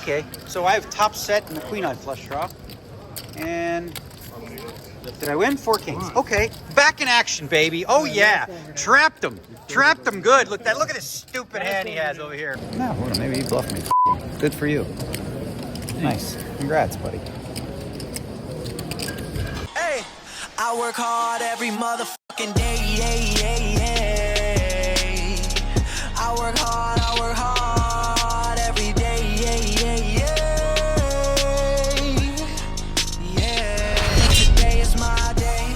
Okay, so I have top set in the queen eye flush draw. And did I win? 4 kings. Okay, back in action, baby. Oh yeah, trapped him good. Look at this stupid hand he has over here. No, well, maybe he bluffed me. Good for you. Nice, congrats, buddy. Hey, I work hard every motherfucking day. I work hard every day. Today is my day.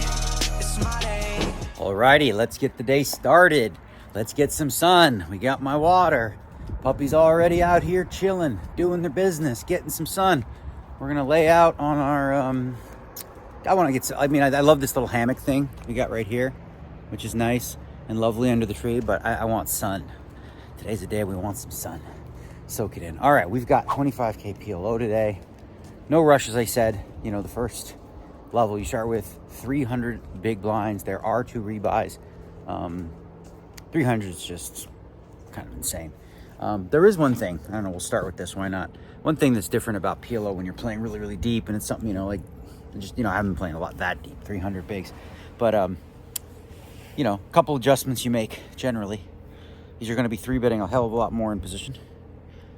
It's my day. Alrighty, let's get the day started. Let's get some sun. We got my water. Puppy's already out here chilling, doing their business, getting some sun. We're gonna lay out on our, I love this little hammock thing we got right here, which is nice and lovely under the tree, but I want sun. Today's the day we want some sun. Soak it in. All right, we've got 25K PLO today. No rush, as I said. You know, the first level, you start with 300 big blinds. There are 2 rebuys. 300 is just kind of insane. There is one thing, I don't know, we'll start with this, why not? One thing that's different about PLO when you're playing really, really deep, and it's something, you know, like, just, you know, I haven't been playing a lot that deep, 300 bigs. But, you know, a couple adjustments you make, generally, is you're going to be 3-betting a hell of a lot more in position,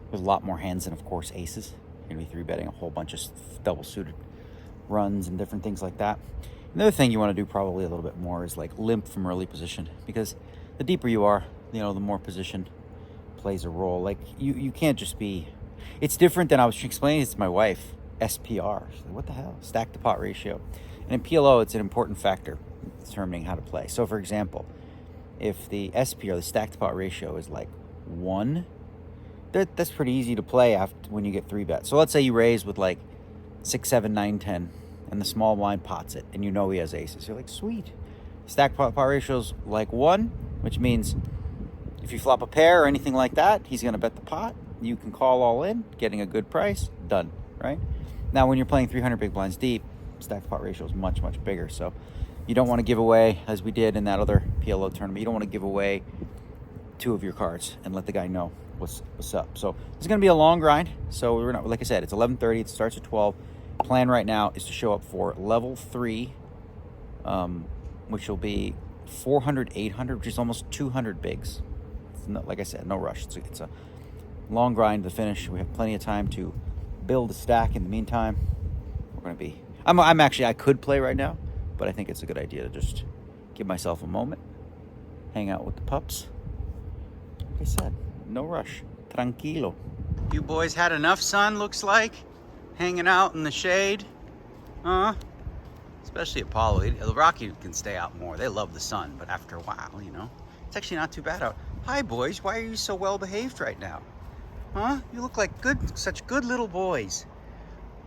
with a lot more hands than, of course, aces. You're going to be 3-betting a whole bunch of double-suited runs and different things like that. Another thing you want to do probably a little bit more is, like, limp from early position, because the deeper you are, you know, the more position plays a role. Like, you can't just be... It's different than I was explaining this to my wife, SPR. She's like, what the hell? Stack to pot ratio. And in PLO, it's an important factor in determining how to play. So, for example, if the SPR, the stack to pot ratio, is like 1, that's pretty easy to play after when you get 3 bets. So let's say you raise with like 6, 7, 9, 10, and the small blind pots it, and you know he has aces. You're like, sweet. Stack to pot ratio's like 1, which means if you flop a pair or anything like that, he's going to bet the pot. You can call all in, getting a good price, done, right? Now, when you're playing 300 big blinds deep, stack to pot ratio is much, much bigger. So you don't want to give away, as we did in that other PLO tournament, you don't want to give away 2 of your cards and let the guy know what's up. So it's going to be a long grind. So we're not, like I said, it's 11:30. It starts at 12. Plan right now is to show up for level 3, which will be 400, 800, which is almost 200 bigs. It's not, like I said, no rush. It's a long grind to the finish. We have plenty of time to build a stack. In the meantime, we're going to be... I could play right now, but I think it's a good idea to just give myself a moment, hang out with the pups. Like I said, no rush. Tranquilo. You boys had enough sun, looks like, hanging out in the shade. Especially Apollo. The Rocky can stay out more. They love the sun, but after a while, you know, it's actually not too bad out. Hi, boys. Why are you so well behaved right now? Huh? You look like such good little boys.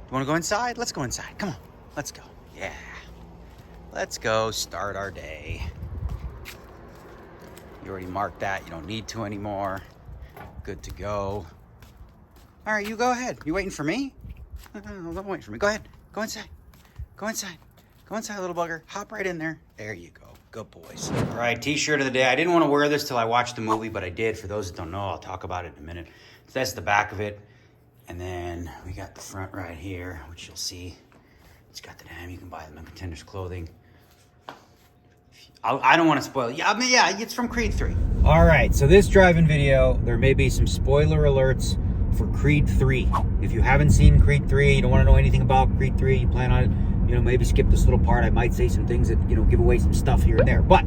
You want to go inside? Let's go inside. Come on. Let's go. Yeah. Let's go start our day. You already marked that. You don't need to anymore. Good to go. All right, you go ahead. You waiting for me? No, don't wait for me. Go ahead. Go inside. Go inside. Go inside, little bugger. Hop right in there. There you go. Good boys. All right, t-shirt of the day. I didn't want to wear this till I watched the movie, but I did. For those that don't know, I'll talk about it in a minute. So that's the back of it. And then we got the front right here, which you'll see. It's got the name. You can buy them in Contenders Clothing. I don't want to spoil it. Yeah, it's from Creed 3. All right, so this driving video, there may be some spoiler alerts for Creed 3. If you haven't seen Creed 3, you don't want to know anything about Creed 3, you plan on it, you know, maybe skip this little part. I might say some things that, you know, give away some stuff here and there. But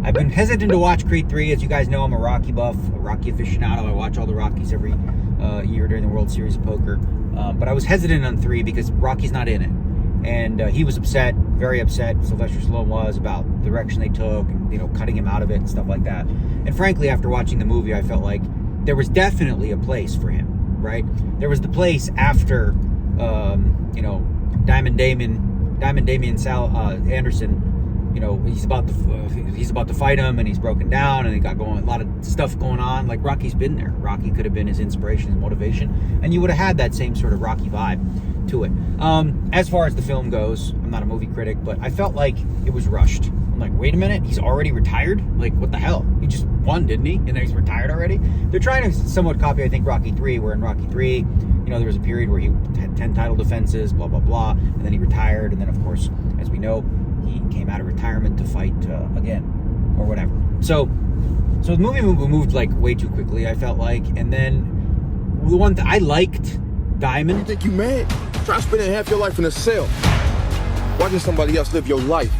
I've been hesitant to watch Creed 3. As you guys know, I'm a Rocky buff, a Rocky aficionado. I watch all the Rockies every year during the World Series of Poker. But I was hesitant on 3 because Rocky's not in it. And he was upset, very upset, Sylvester Stallone was, about the direction they took and, you know, cutting him out of it and stuff like that. And frankly, after watching the movie, I felt like there was definitely a place for him, right? There was the place after, you know, Diamond Damien Anderson. You know, he's about to fight him, and he's broken down, and he got a lot of stuff going on. Like, Rocky's been there. Rocky could have been his inspiration, his motivation, and you would have had that same sort of Rocky vibe to it. As far as the film goes, I'm not a movie critic, but I felt like it was rushed. I'm like, wait a minute, he's already retired? Like, what the hell? He just won, didn't he? And then he's retired already. They're trying to somewhat copy, I think, Rocky 3, where in Rocky 3, you know, there was a period where he had 10 title defenses, blah, blah, blah, and then he retired. And then, of course, as we know, he came out of retirement to fight again or whatever. So the movie moved like way too quickly, I felt like. And then the one I liked, Diamond. You think you mad? Try spending half your life in a cell, watching somebody else live your life.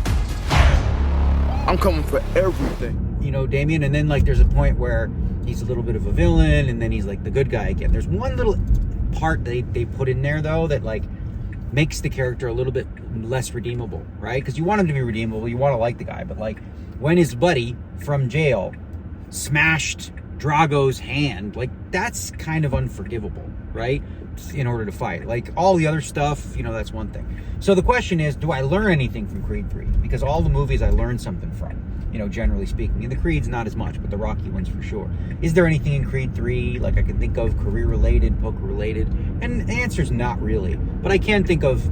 I'm coming for everything. You know, Damien, and then like there's a point where he's a little bit of a villain, and then he's like the good guy again. There's one little part they put in there though that like makes the character a little bit less redeemable, right? Because you want him to be redeemable, you want to like the guy, but like when his buddy from jail smashed Drago's hand, like that's kind of unforgivable, right? In order to fight. Like all the other stuff, you know, that's one thing. So the question is, do I learn anything from Creed 3? Because all the movies I learned something from, you know, generally speaking. And the Creed's not as much, but the Rocky ones for sure. Is there anything in Creed 3 like I can think of career-related, poker-related? And the answer's not really. But I can think of,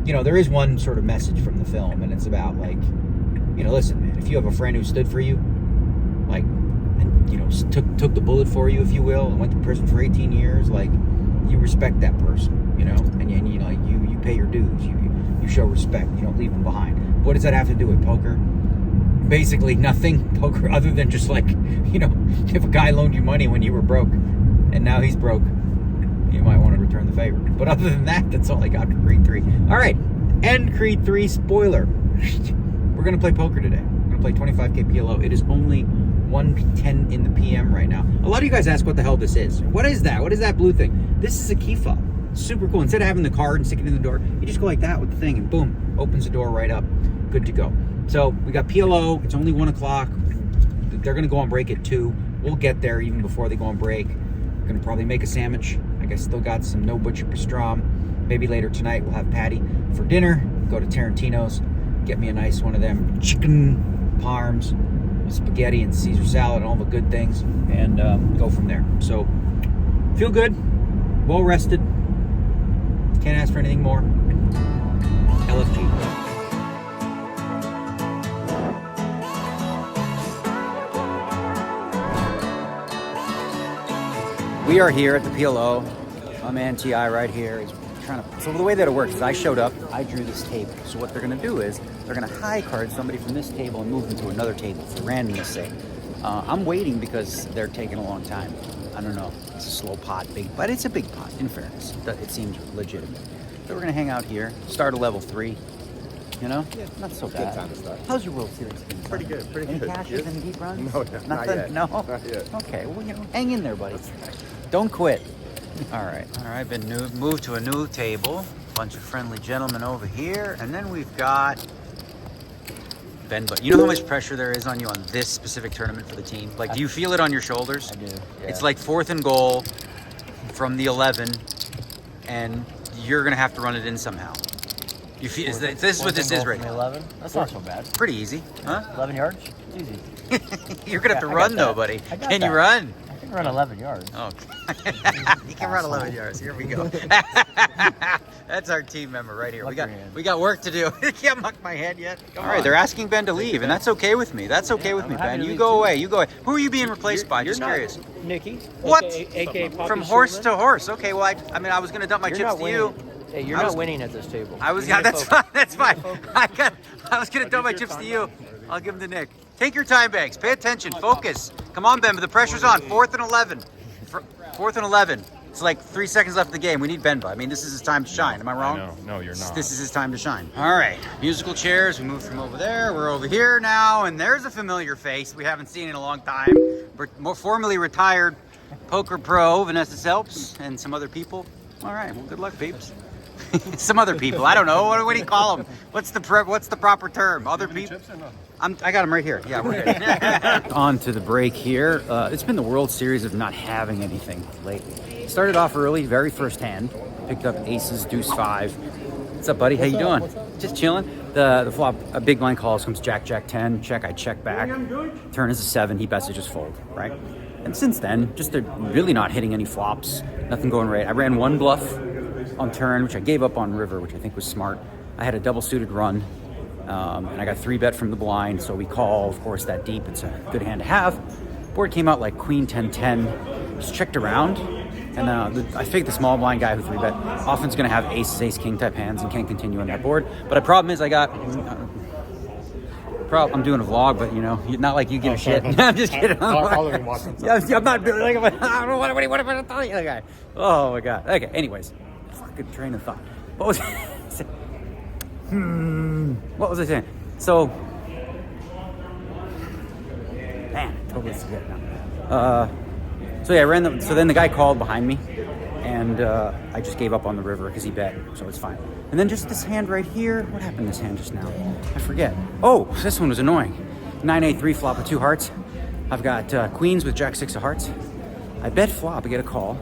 you know, there is one sort of message from the film, and it's about like, you know, listen, man, if you have a friend who stood for you, like, and, you know, took the bullet for you, if you will, and went to prison for 18 years, like, you respect that person, you know, and you know, you pay your dues, you show respect, you don't leave them behind. What does that have to do with poker? Basically nothing. Poker, other than just like, you know, if a guy loaned you money when you were broke and now he's broke, you might want to return the favor. But other than that, that's all I got for Creed 3. All right, end Creed 3 spoiler. We're gonna play poker today. We're gonna play 25K PLO. It is only 1:10 in the PM right now. A lot of you guys ask what the hell this is. What is that? What is that blue thing? This is a key fob. Super cool. Instead of having the card and sticking it in the door, you just go like that with the thing and boom, opens the door right up. Good to go. So we got PLO. It's only 1 o'clock. They're going to go on break at 2. We'll get there even before they go on break. We're going to probably make a sandwich. I guess still got some no butcher pastrami. Maybe later tonight we'll have patty for dinner. Go to Tarantino's. Get me a nice one of them chicken parms, spaghetti and Caesar salad and all the good things, and go from there. So feel good, well rested, can't ask for anything more. LFG. We are here at the PLO. My man T.I. right here is trying to. So the way that it works is I showed up, I drew this table. So what they're going to do is they're going to high card somebody from this table and move them to another table for randomness sake. I'm waiting because they're taking a long time. I don't know. It's a slow pot, big, but it's a big pot. In fairness, it seems legitimate. So we're going to hang out here, start a level 3. You know, yeah, not so bad. Good time to start. How's your World Series game? Pretty good, pretty Any good. cashes, any deep runs? No, Nothing? not yet. No? Not yet. Okay, well, you know, hang in there, buddy. Don't quit. All right, been moved to a new table. Bunch of friendly gentlemen over here. And then we've got Ben. But you know how much pressure there is on you on this specific tournament for the team? Like, do you feel it on your shoulders? I do. Yeah. It's like 4th and goal from the 11, and you're gonna have to run it in somehow. You feel this is what this is right now. 11. That's not so bad. Pretty easy, huh? 11 yards. It's easy. You're gonna have to I got run though, that. buddy. I got Can you that. run? I can run 11 yards. Oh, you can run 11 yards. Here we go. That's our team member right here. Muck your hand. We got work to do. Can't muck my head yet. All right, they're asking Ben to leave, and that's okay with me. That's okay with I'm me, happy Ben. to You leave go too. away. You go away. Who are you being replaced by? Just curious. Nikki. What? AKA Poppy From horse Schulman. to horse. Okay, well, I mean, I was gonna dump my You're chips not to winning. you. Hey, you're I not was- winning at this table. I was. You Yeah, need to that's focus. fine. That's fine. I was gonna dump my chips to you. I'll give them to Nick. Take your time, Banks. Pay attention. Focus. Come on, Ben. But the pressure's on. 4th and 11. 4th and 11. It's like 3 seconds left in the game. We need Benba. I mean, this is his time to shine. Am I wrong? No, you're not. This is his time to shine. All right. Musical chairs. We moved from over there. We're over here now. And there's a familiar face we haven't seen in a long time. More formerly retired poker pro, Vanessa Selps, and some other people. All right. Well, good luck, peeps. Some other people. I don't know. What do you call them? What's the proper term? Other people? I got them right here. Yeah, we're good. On to the break here. It's been the World Series of not having anything lately. Started off early, very first hand. Picked up aces, deuce 5. What's up, buddy? How you doing? Just chilling. The flop, a big blind calls, comes jack, jack 10. Check, I check back. Turn is a 7. He bets, I just fold, right? And since then, just really not hitting any flops. Nothing going right. I ran one bluff on turn, which I gave up on river, which I think was smart. I had a double suited run, and I got 3-bet from the blind, so we call, of course, that deep. It's a good hand to have. Board came out like queen 10-10. Just checked around, and I faked the small blind guy who 3-bet. Often's gonna have aces, ace, king type hands and can't continue on that board. But the problem is I got. I'm doing a vlog, but you know, not like you give a shit. I'm just kidding. I'll even watch it. Yeah, I'm not really like. I don't know what to tell you, guy. Oh my god. Okay. Anyways, fucking train of thought. What was What was I saying? So, man, I totally forget now. So yeah, I ran. So then the guy called behind me, and I just gave up on the river because he bet, so it's fine. And then just this hand right here. What happened to this hand just now? I forget. Oh, this one was annoying. 9-8-3 flop with 2 hearts. I've got queens with jack 6 of hearts. I bet flop. I get a call.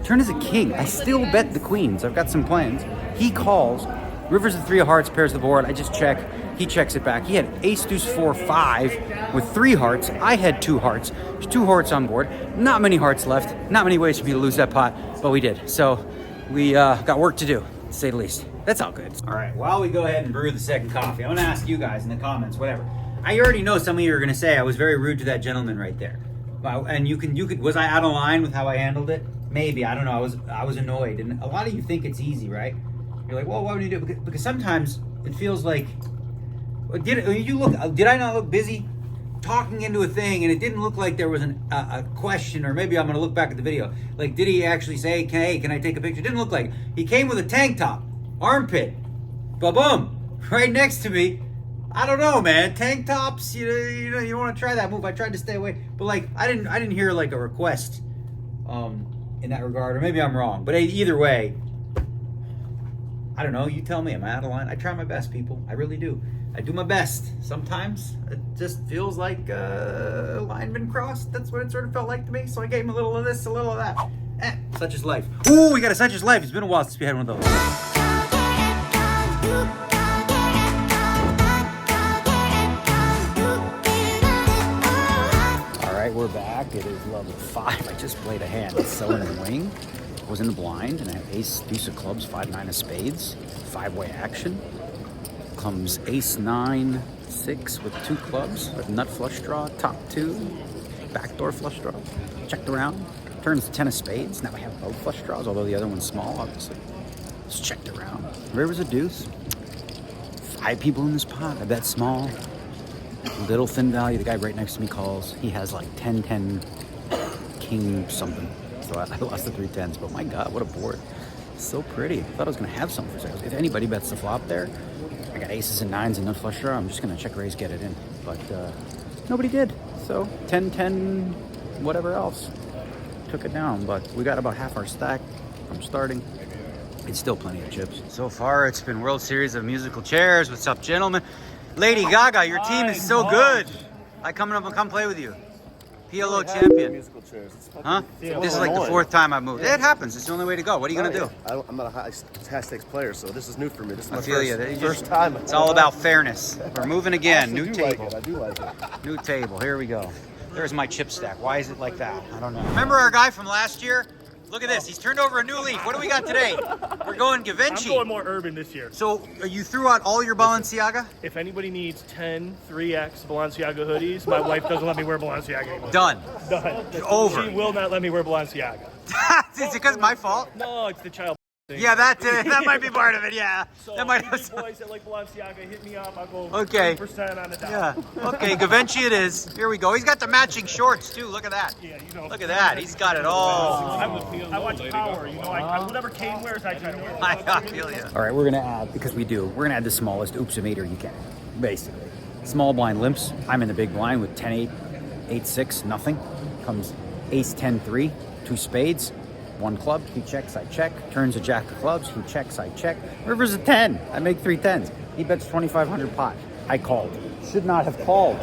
Turn is a king. I still bet the queens. I've got some plans. He calls. River's a 3 of hearts. Pairs the board. I just check. He checks it back. He had ace, deuce, 4, 5 with 3 hearts. I had 2 hearts. There's 2 hearts on board. Not many hearts left. Not many ways for me to lose that pot, but we did. So we got work to do, to say the least. That's all good. All right, while we go ahead and brew the second coffee, I'm gonna ask you guys in the comments, whatever. I already know some of you are gonna say I was very rude to that gentleman right there. And you could, was I out of line with how I handled it? Maybe, I don't know, I was annoyed. And a lot of you think it's easy, right? You're like, well, why would you do it? Because sometimes it feels like, did I not look busy talking into a thing and it didn't look like there was a question, or maybe I'm gonna look back at the video. Like, did he actually say, hey, can I take a picture? It didn't look like. He came with a tank top. Armpit, ba-boom, right next to me. I don't know, man. Tank tops, you want to try that move. I tried to stay away, but like I didn't hear like a request, in that regard, or maybe I'm wrong. But either way, I don't know. You tell me. Am I out of line? I try my best, people. I really do. I do my best. Sometimes it just feels like a line been crossed. That's what it sort of felt like to me. So I gave him a little of this, a little of that. Such is life. Ooh, we got a such is life. It's been a while since we had one of those. We're back. It is level 5. I just played a hand. It's so annoying. Was in the blind, and I have ace, deuce of clubs, 5-9 of spades, 5-way action. Comes ace 9, 6 with 2 clubs, with nut flush draw, top 2, backdoor flush draw. Checked around. Turns 10 of spades. Now I have both flush draws, although the other one's small, obviously. Just checked around. River's a deuce. 5 people in this pot. I bet small. Little thin value. The guy right next to me calls. He has like 10-10 king something. So I lost the 3 10s, but my god, what a board. So pretty. I thought I was gonna have something for sale. If anybody bets the flop there, I got aces and 9s and nut flush draw. I'm just gonna check raise, get it in. But nobody did. So 10-10 whatever else. Took it down, but we got about half our stack from starting. It's still plenty of chips. So far it's been World Series of Musical Chairs. What's up, gentlemen? Lady Gaga, your team is so good. I come play with you. PLO champion. Musical chairs. Huh? This is like the 4th time I've moved. It happens. It's the only way to go. What are you gonna do? I'm not a high stakes player, so this is new for me. This is my I feel you. first time. It's all about fairness. We're moving again. New table. I do like it. New table. Here we go. There's my chip stack. Why is it like that? I don't know. Remember our guy from last year? Look at this. He's turned over a new leaf. What do we got today? We're going Givenchy. I'm going more urban this year. So you threw out all your Balenciaga? If anybody needs 10 3X Balenciaga hoodies, my wife doesn't let me wear Balenciaga anymore. Done. Done. Over. She will not let me wear Balenciaga. Is it because of my fault? No, it's the child thing. Yeah, that might be part of it. Yeah, So that might any have. big boys that like Balenciaga, hit me up. I'll go Okay. 10% on the dollar. Yeah. Okay, Givenchy it is. Here we go. He's got the matching shorts too. Look at that. Yeah, you know. Look at that. He's got it all. I watch Power. You know, whatever Kane wears, I try to wear. I feel you. All right, we're gonna add, because we do. We're gonna add the smallest oops-o-meter you can, basically. Small blind limps. I'm in the big blind with 10-8, 8-6, nothing. Comes ace 10-3, 2 spades. 1 club, he checks, I check. Turns a jack of clubs, he checks, I check. River's a 10, I make 3 10s. He bets 2,500 pot. I called. Should not have called.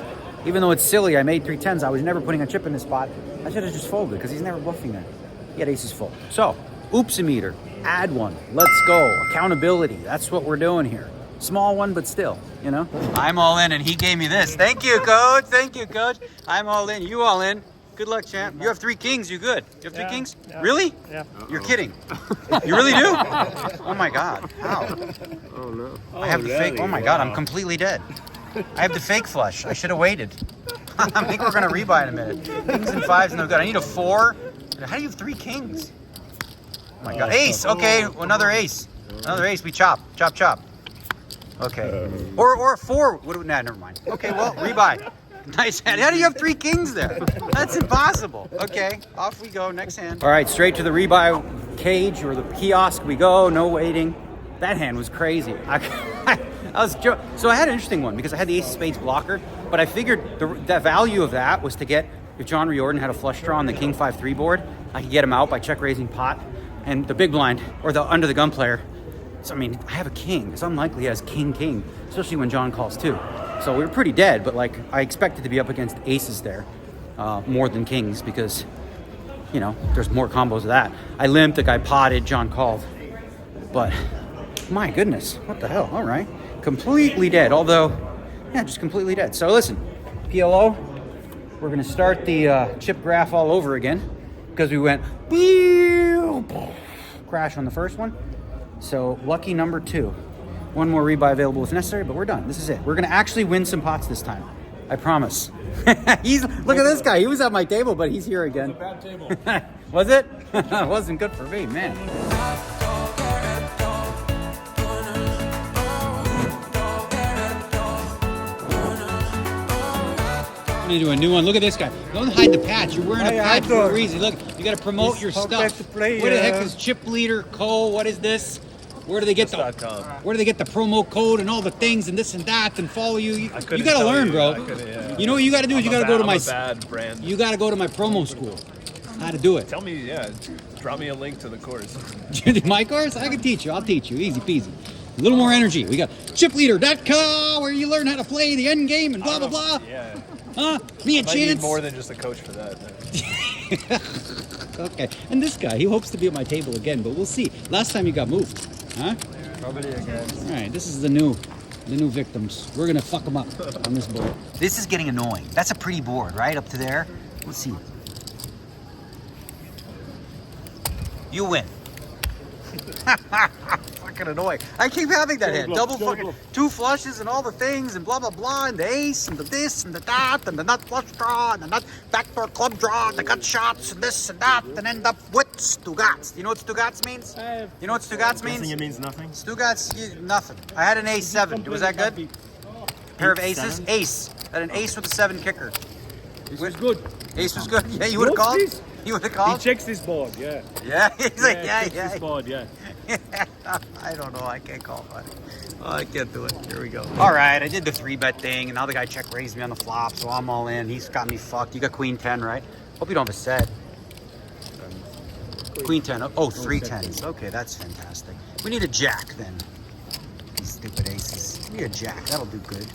Even though it's silly, I made 3 10s. I was never putting a chip in this spot. I should have just folded because he's never bluffing there. He had aces full. So, oops-o-meter, add one. Let's go. Accountability, that's what we're doing here. Small one, but still, you know? I'm all in and he gave me this. Thank you, coach. Thank you, coach. I'm all in, you all in. Good luck, champ. You have 3 kings. You good? You have 3 kings? Yeah. Really? Yeah. You're kidding. You really do? Oh my God. How? Oh no. I have the fake. Oh my God. I'm completely dead. I have the fake flush. I should have waited. I think we're gonna rebuy in a minute. Kings and fives, no good. I need a 4. How do you have 3 kings? Oh my god. Ace, okay, another ace. Another ace, we chop. Chop, chop. Okay. Or a 4. Nah, never mind. Okay, well, rebuy. Nice hand. How do you have 3 kings there? That's impossible. Okay, off we go, next hand. All right, straight to the rebuy cage or the kiosk we go, no waiting. That hand was crazy. So I had an interesting one because I had the ace of spades blocker, but I figured the value of that was to get, if John Riordan had a flush draw on the king 5-3 board, I could get him out by check raising pot. And the big blind, or the under the gun player, so I mean, I have a king. It's unlikely he has king, especially when John calls too. So we were pretty dead, but like I expected to be up against aces there, more than kings because, you know, there's more combos of that. I limped, the guy potted, John called. But my goodness, what the hell? All right, completely dead. Although, yeah, just completely dead. So listen, PLO, we're gonna start the chip graph all over again because we went crash on the first one. So lucky number 2. One more rebuy available if necessary, but we're done. This is it. We're gonna actually win some pots this time. I promise. Look at this guy. He was at my table, but he's here again. It's a bad table. Was it? It wasn't good for me, man. I'm gonna do a new one. Look at this guy. Don't hide the patch. You're wearing a patch for a reason. Look, you gotta promote your stuff. Where the heck is Chip Leader Co? What is this? Where do they get the promo code and all the things and this and that and follow you? You gotta learn, bro. You know what you gotta do is you gotta go to my bad brand. You gotta go to my promo school. How to do it. Tell me, drop me a link to the course. My course? I can teach you. I'll teach you. Easy peasy. A little more energy. We got chipleader.com where you learn how to play the end game and blah blah blah. Yeah. Huh? Me a I chance. need more than just a coach for that. Okay. And this guy, he hopes to be at my table again, but we'll see. Last time he got moved. Huh? Probably again. All right, this is the new victims. We're gonna fuck them up on this board. This is getting annoying. That's a pretty board, right? Up to there. Let's see. You win. Fucking annoying. I keep having that hand. Double fucking 2 flushes and all the things and blah blah blah and the ace and the this and the that and the nut flush draw and the nut backdoor club draw and the gut shots and this and that and end up with Stugats. You know what Stugats means? You know what Stugats means? It means nothing. Stugats, nothing. I had an ace 7. Was that good? Pair of aces? Ace. I had an ace with a 7 kicker. This was good. Ace was good. Yeah, you would have called? This? You would have He called? checks this board, yeah. Yeah, he's like, Checks this board, yeah. I don't know. I can't call it. Oh, I can't do it. Here we go. All right, I did the 3-bet thing, and now the guy check raised me on the flop, so I'm all in. He's got me fucked. You got queen 10, right? Hope you don't have a set. Queen 10. Oh, 3 10s. Okay, that's fantastic. We need a jack then. These stupid aces. We need a jack. That'll do good.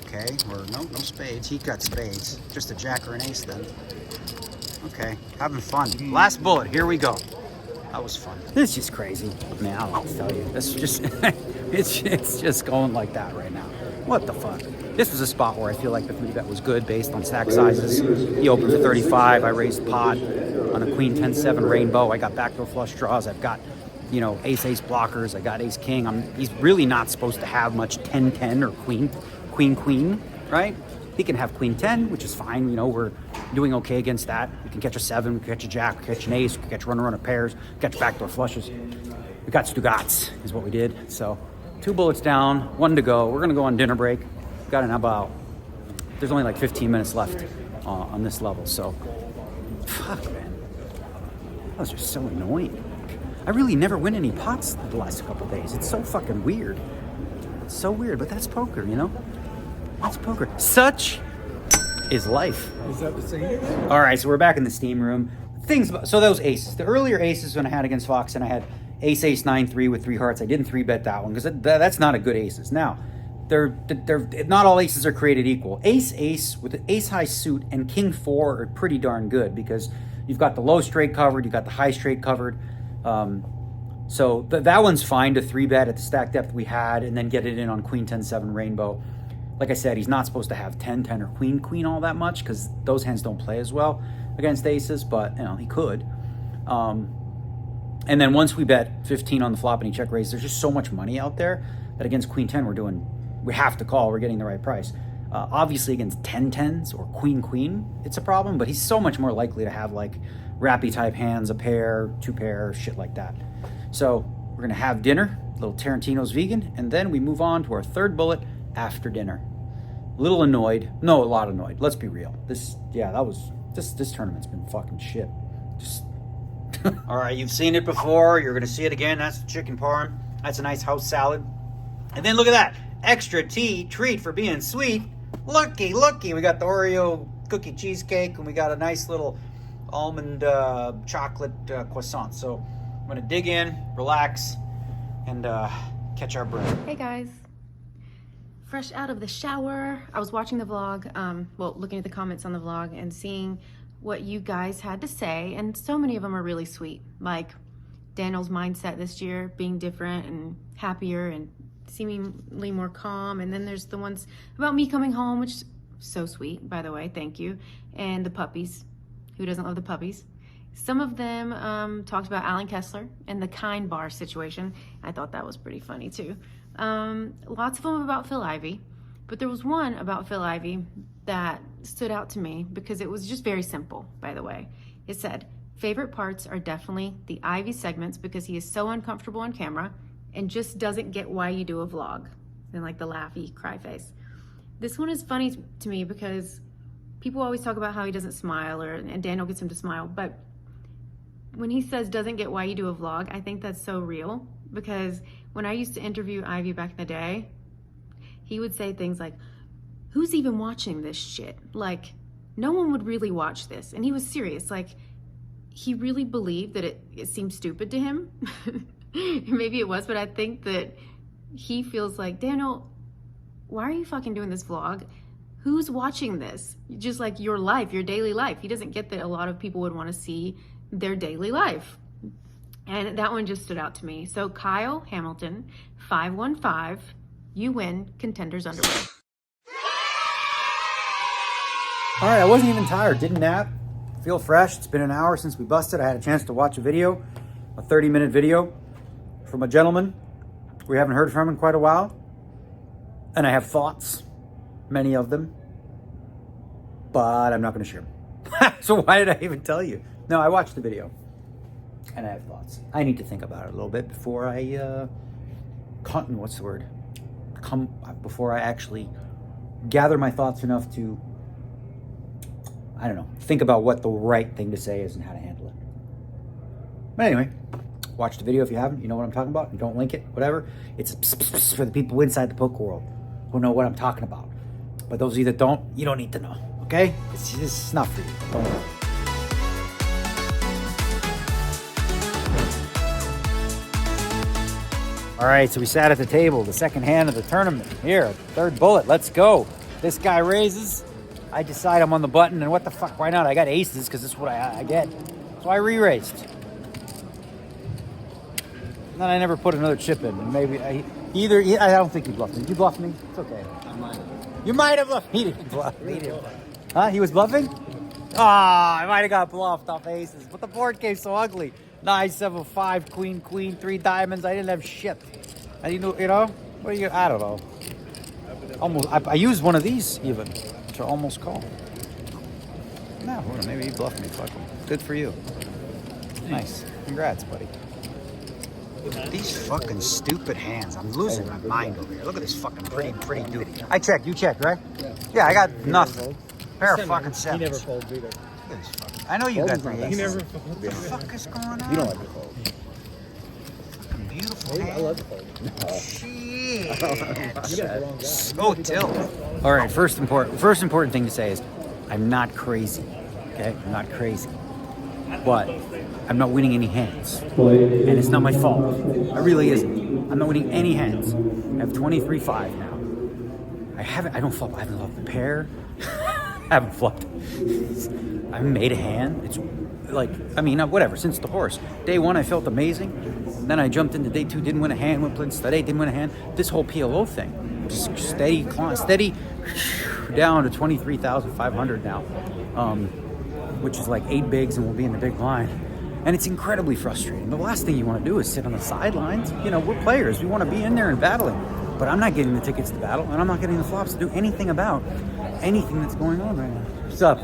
Okay, or no spades. He got spades. Just a jack or an ace then. Okay, having fun. Last bullet. Here we go. That was fun. This is just crazy. Man, I don't know what to tell you. This is just, it's just going like that right now. What the fuck? This was a spot where I feel like the 3-bet was good based on stack sizes. He opened for 35. I raised pot on a queen 10-7 rainbow. I got backdoor flush draws. I've got, you know, ace-ace blockers. I got ace-king. He's really not supposed to have much 10-10 or queen-queen, right? He can have queen 10, which is fine. You know, we're doing okay against that. We can catch a 7, we can catch a jack, we can catch an ace, we can catch runner of pairs, we can catch backdoor flushes. We got Stugats is what we did. So 2 bullets down, 1 to go. We're gonna go on dinner break. Got an about, there's only like 15 minutes left on this level. So, fuck man, that was just so annoying. I really never win any pots the last couple days. It's so fucking weird. It's so weird, but that's poker, you know? That's poker. Such is life. Is that the same? All right, so we're back in the steam room. So those aces, the earlier aces when I had against Foxen, I had ace, 9-3 with 3 hearts. I didn't 3-bet that one because that's not a good aces. Now, they're not all aces are created equal. Ace with the ace high suit and king 4 are pretty darn good because you've got the low straight covered, you've got the high straight covered. So that one's fine to 3-bet at the stack depth we had and then get it in on queen 10-7 rainbow. Like I said, he's not supposed to have 10-10 or queen all that much because those hands don't play as well against aces, but you know, he could. And then once we bet 15 on the flop and he check raised, there's just so much money out there that against queen 10 we have to call, we're getting the right price. Obviously against 10-10s or queen-queen, it's a problem, but he's so much more likely to have like rappy type hands, a pair, 2 pair, shit like that. So we're gonna have dinner, little Tarantino's vegan, and then we move on to our third bullet after dinner. A little annoyed, no, a lot annoyed. Let's be real. This tournament's been fucking shit. Just all right, you've seen it before. You're gonna see it again. That's the chicken parm. That's a nice house salad. And then look at that, extra tea treat for being sweet. Looky, we got the Oreo cookie cheesecake, and we got a nice little almond chocolate croissant. So I'm gonna dig in, relax, and catch our breath. Hey guys, fresh out of the shower. I was watching the vlog, looking at the comments on the vlog and seeing what you guys had to say, and so many of them are really sweet. Like Daniel's mindset this year being different and happier and seemingly more calm. And then there's the ones about me coming home, which is so sweet, by the way, thank you. And the puppies. Who doesn't love the puppies? Some of them talked about Alan Kessler and the Kind Bar situation. I thought that was pretty funny too. Lots of them about Phil Ivey, but there was one about Phil Ivey that stood out to me because it was just very simple, by the way. It said, favorite parts are definitely the Ivey segments because he is so uncomfortable on camera and just doesn't get why you do a vlog. And like the laughy cry face. This one is funny to me because people always talk about how he doesn't smile, and Daniel gets him to smile, but when he says doesn't get why you do a vlog, I think that's so real, because when I used to interview Ivey back in the day, he would say things like, who's even watching this shit? Like, no one would really watch this. And he was serious. Like, he really believed that it seemed stupid to him. Maybe it was, but I think that he feels like, Daniel, why are you fucking doing this vlog? Who's watching this? Just like your life, your daily life. He doesn't get that a lot of people would want to see their daily life. And that one just stood out to me. So Kyle Hamilton, 515, you win Contenders Underwear. All right, I wasn't even tired, didn't nap, feel fresh. It's been an hour since we busted. I had a chance to watch a video, a 30-minute video from a gentleman we haven't heard from in quite a while. And I have thoughts, many of them, but I'm not gonna share them. So why did I even tell you? No, I watched the video and I have thoughts. I need to think about it a little bit before I, before I actually gather my thoughts enough to, I don't know, think about what the right thing to say is and how to handle it. But anyway, watch the video if you haven't. You know what I'm talking about. And don't link it, whatever. It's for the people inside the poker world who know what I'm talking about. But those of you that don't, you don't need to know, okay? It's not for you. Don't worry. All right, so we sat at the table, the second hand of the tournament. Here, third bullet, let's go. This guy raises. I decide I'm on the button, and what the fuck, why not? I got aces, because this is what I get. So I re-raised. And then I never put another chip in, and maybe I don't think he bluffed me. Did you bluff me? It's okay. You might have bluffed me. He didn't bluff me. Huh? He was bluffing? I might have got bluffed off aces, but the board came so ugly. 9, 7, 5, queen, 3 diamonds. I didn't have shit. I didn't, what do you? I don't know. Almost. I used one of these even to almost call. No, maybe you bluffed me. Fuck him. Good for you. Nice. Congrats, buddy. Look at these fucking stupid hands. I'm losing my mind over here. Look at this fucking pretty dude. I checked. You checked, right? Yeah, I got nothing. Pair of fucking sevens. He never folds either. Look at this fucking. I know you got 3 aces. He never folds. What the fuck is going on? You don't like to fold. Fucking beautiful hand. I love to fold. Shit. You got the wrong guy. So tilt. All right, first important thing to say is I'm not crazy, okay? I'm not crazy. But I'm not winning any hands. And it's not my fault. It really isn't. I'm not winning any hands. I have 23-5 now. I haven't flubbed the pair. I haven't flubbed. I haven't made a hand. It's like, whatever, since the horse. Day 1, I felt amazing. Then I jumped into day 2, didn't win a hand. Went to day, didn't win a hand. This whole PLO thing, just steady down to 23,500 now, which is like 8 bigs, and we'll be in the big blind. And it's incredibly frustrating. The last thing you want to do is sit on the sidelines. We're players. We want to be in there and battling. But I'm not getting the tickets to battle, and I'm not getting the flops to do anything about anything that's going on right now. What's up?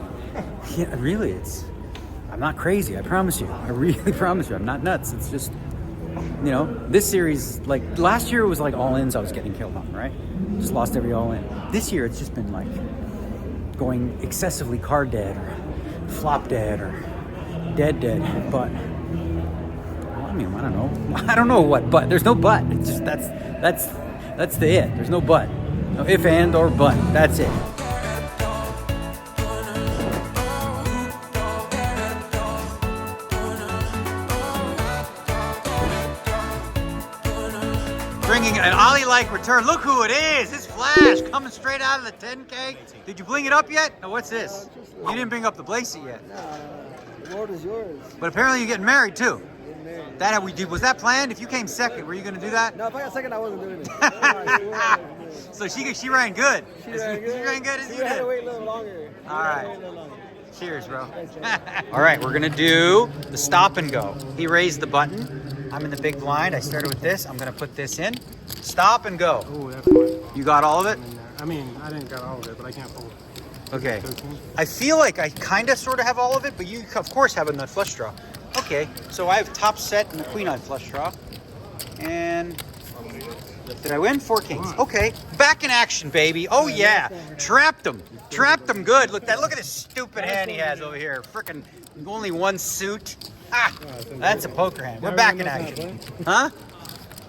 Yeah, really, I'm not crazy, I promise you. I really promise you, I'm not nuts. It's just, you know, this series, like last year it was like all-ins I was getting killed on, right? Just lost every all-in. This year it's just been like going excessively card dead or flop dead or dead. But well, I mean, I don't know what but. There's no but. It's just that's the it. There's no but. No if and or but. That's it. Bringing an Ollie-like return. Look who it is. It's Flash coming straight out of the 10K. Did you bling it up yet? No, what's this? You didn't bring up the Blacy yet. The Lord is yours. But apparently you're getting married too. Getting married. That we did. Was that planned? If you came second, were you going to do that? No, if I got second, I wasn't doing it. So she ran good. She ran good as you you had to did. wait a little longer. All right. Cheers, bro. All right, we're gonna do the stop and go. He raised the button. I'm in the big blind. I started with this. I'm gonna put this in. Stop and go. Oh, that's fine. You got all of it? I mean, I didn't got all of it, but I can't fold. Okay. I feel like I kind of sort of have all of it, but you of course have a nut flush draw. Okay, so I have top set and the queen on flush draw. And did I win? 4 kings. Okay, back in action, baby. Oh yeah, trapped him good. Look at this stupid hand he has over here. Frickin' only one suit. Ah, that's a poker hand. We're back in action, huh?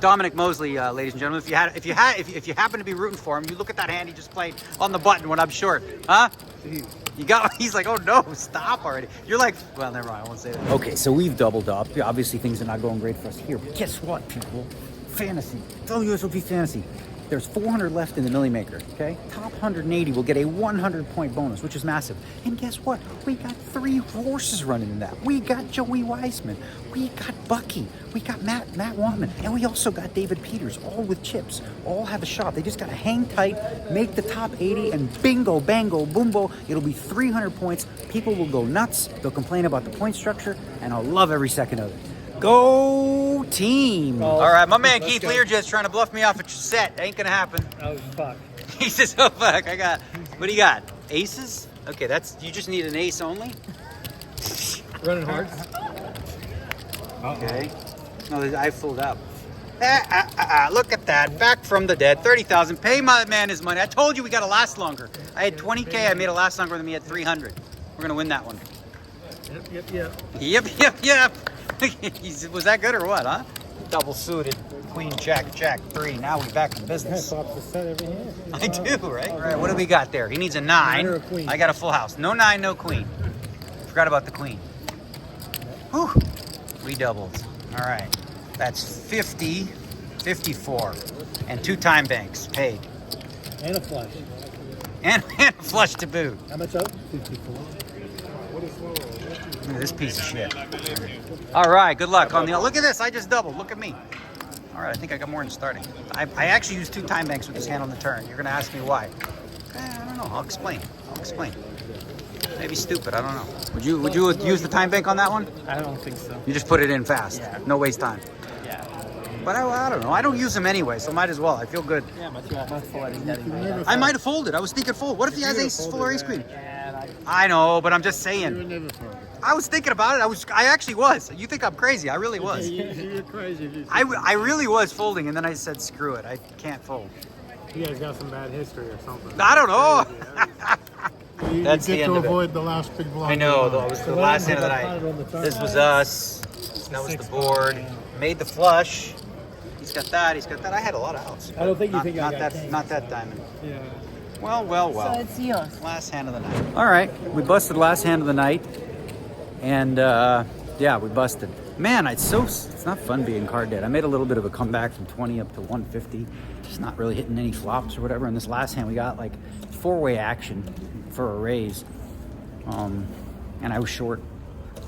Dominic Mosley, ladies and gentlemen. If you happen to be rooting for him, you look at that hand he just played on the button when I'm short, huh? You got. He's like, oh no, stop already. You're like, well, never mind. I won't say that. Okay, so we've doubled up. Obviously, things are not going great for us here. But guess what, people? Fantasy. WSOP Fantasy. There's 400 left in the Millie Maker, okay? Top 180 will get a 100-point bonus, which is massive. And guess what? We got 3 horses running in that. We got Joey Weissman. We got Bucky. We got Matt Wantman. And we also got David Peters, all with chips. All have a shot. They just got to hang tight, make the top 80, and bingo, bango, boombo. It'll be 300 points. People will go nuts. They'll complain about the point structure, and I'll love every second of it. Go team! All right, my man Keith Learjet's trying to bluff me off a set. Ain't gonna happen. Oh, fuck. He says, oh fuck, what do you got? Aces? Okay, you just need an ace only? Running hearts. Okay. No, I fooled up. Look at that, back from the dead, 30,000. Pay my man his money. I told you we gotta last longer. I had 20K, I made it last longer than me at 300. We're gonna win that one. Yep. Was that good or what, huh? Double suited, queen, jack, 3. Now we're back in business. I do, right? All right, what do we got there? He needs a 9. Or a queen. I got a full house. No 9, no queen. Forgot about the queen. Whew. Redoubled. All right. That's 50, 54. And 2 time banks paid. And a flush. And a flush to boot. How much up? 54. Look at this piece of shit. All right, good luck on the. Look at this, I just doubled. Look at me. All right, I think I got more than starting. I actually used 2 time banks with this hand on the turn. You're gonna ask me why. I don't know. I'll explain. Maybe stupid. I don't know. Would you use the time bank on that one? I don't think so. You just put it in fast. Yeah. No waste time. Yeah. But I don't know. I don't use them anyway, so might as well. I feel good. Yeah, but you almost folded that. I might have folded. I was thinking fold. What if he has aces full or ace queen? I know, but I'm just saying. I was thinking about it. I actually was. You think I'm crazy? I really was. You're crazy. I really was folding, and then I said, screw it. I can't fold. You guys got some bad history or something. I don't know. That's you the get end to of avoid it. the last big block. I know. That was the last hand of the night. This was us. That was the board. Made the flush. He's got that. I had a lot of outs. I don't think you think not I got that diamond. Yeah. Well. So it's yours. Last hand of the night. All right, we busted last hand of the night, and yeah, we busted. Man, it's not fun being card dead. I made a little bit of a comeback from 20 up to 150, just not really hitting any flops or whatever. And this last hand, we got like 4-way action for a raise, and I was short,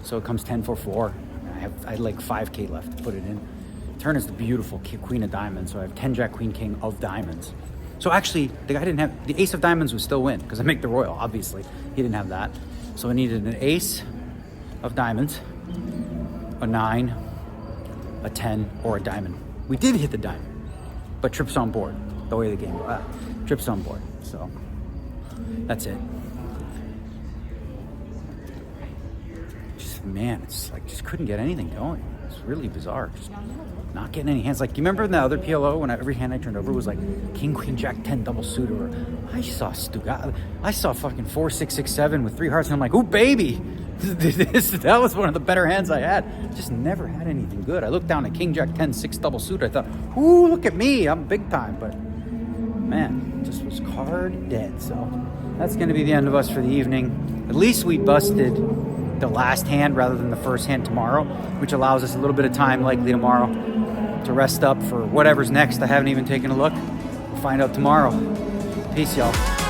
so it comes 10-4-4. I had like 5K left to put it in. Turn is the beautiful queen of diamonds, so I have 10 jack queen king of diamonds. So actually, the guy didn't have, the ace of diamonds would still win because I make the royal, obviously. He didn't have that. So I needed an ace of diamonds, a 9, a 10, or a diamond. We did hit the diamond, but trips on board. the way the game trips on board. So that's it. Just, man, it's like just couldn't get anything going. It's really bizarre. Just not getting any hands. Like, you remember in the other PLO when every hand I turned over was like king, queen, jack, 10 double suited, or I saw fucking 4, 6, 6, 7 with 3 hearts, and I'm like, ooh, baby. That was one of the better hands I had. Just never had anything good. I looked down at king, jack, 10, 6 double suited. I thought, ooh, look at me. I'm big time. But man, just was card dead. So that's going to be the end of us for the evening. At least we busted the last hand rather than the first hand tomorrow, which allows us a little bit of time likely tomorrow to rest up for whatever's next. I haven't even taken a look. We'll find out tomorrow. Peace, y'all.